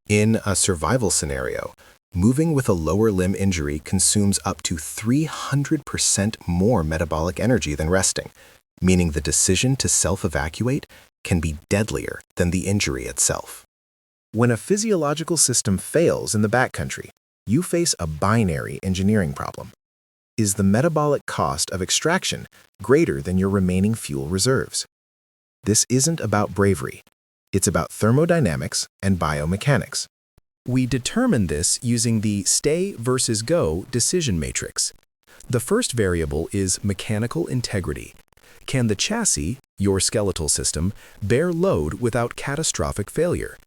In a survival scenario, moving with a lower limb injury consumes up to 300% more metabolic energy than resting, meaning the decision to self-evacuate can be deadlier than the injury itself. When a physiological system fails in the backcountry, you face a binary engineering problem. Is the metabolic cost of extraction greater than your remaining fuel reserves? This isn't about bravery. It's about thermodynamics and biomechanics. We determine this using the stay versus go decision matrix. The first variable is mechanical integrity. Can the chassis, your skeletal system, bear load without catastrophic failure?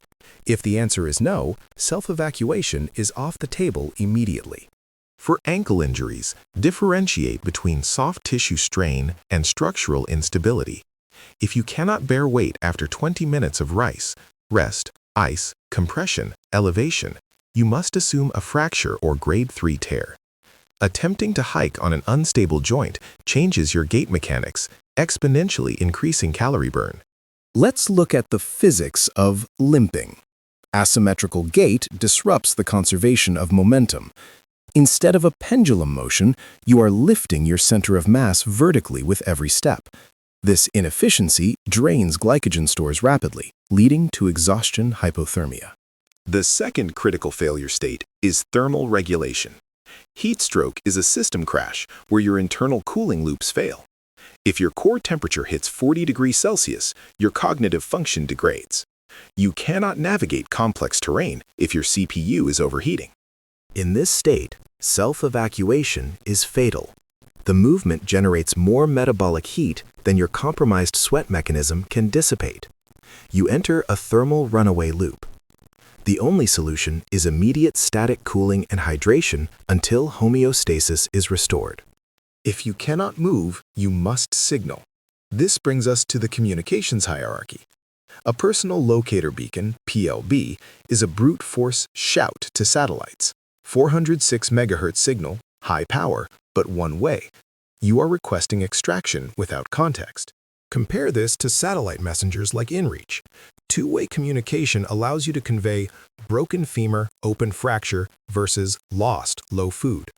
If the answer is no, self-evacuation is off the table immediately. For ankle injuries, differentiate between soft tissue strain and structural instability. If you cannot bear weight after 20 minutes of rest, ice, compression, elevation, you must assume a fracture or grade 3 tear. Attempting to hike on an unstable joint changes your gait mechanics, exponentially increasing calorie burn. Let's look at the physics of limping. Asymmetrical gait disrupts the conservation of momentum. Instead of a pendulum motion, you are lifting your center of mass vertically with every step. This inefficiency drains glycogen stores rapidly, leading to exhaustion hypothermia. The second critical failure state is thermal regulation. Heat stroke is a system crash where your internal cooling loops fail. If your core temperature hits 40 degrees Celsius, your cognitive function degrades. You cannot navigate complex terrain if your CPU is overheating. In this state, self-evacuation is fatal. The movement generates more metabolic heat than your compromised sweat mechanism can dissipate. You enter a thermal runaway loop. The only solution is immediate static cooling and hydration until homeostasis is restored. If you cannot move, you must signal. This brings us to the communications hierarchy. A personal locator beacon, PLB, is a brute force shout to satellites. 406 MHz signal, high power, but one way. You are requesting extraction without context. Compare this to satellite messengers like InReach. Two-way communication allows you to convey broken femur, open fracture versus lost, low food.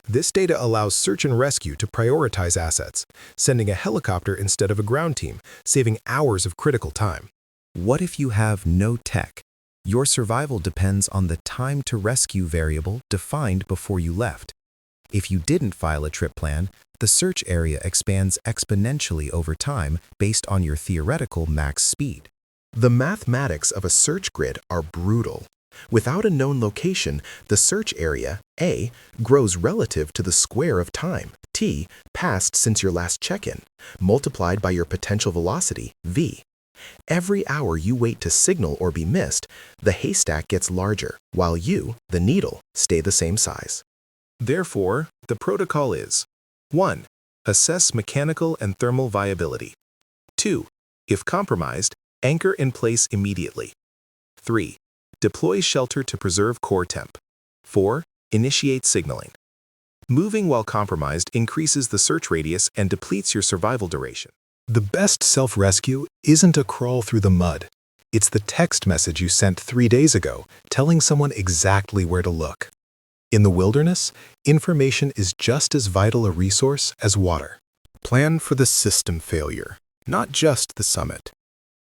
This data allows search and rescue to prioritize assets, sending a helicopter instead of a ground team, saving hours of critical time. What if you have no tech? Your survival depends on the time to rescue variable defined before you left. If you didn't file a trip plan, the search area expands exponentially over time based on your theoretical max speed. The mathematics of a search grid are brutal. Without a known location, the search area, A, grows relative to the square of time, T, passed since your last check-in, multiplied by your potential velocity, V. Every hour you wait to signal or be missed, the haystack gets larger, while you, the needle, stay the same size. Therefore, the protocol is 1. Assess mechanical and thermal viability. 2. If compromised, anchor in place immediately. 3. Deploy shelter to preserve core temp. 4. Initiate signaling. Moving while compromised increases the search radius and depletes your survival duration. The best self-rescue isn't a crawl through the mud. It's the text message you sent 3 days ago, telling someone exactly where to look. In the wilderness, information is just as vital a resource as water. Plan for the system failure, not just the summit.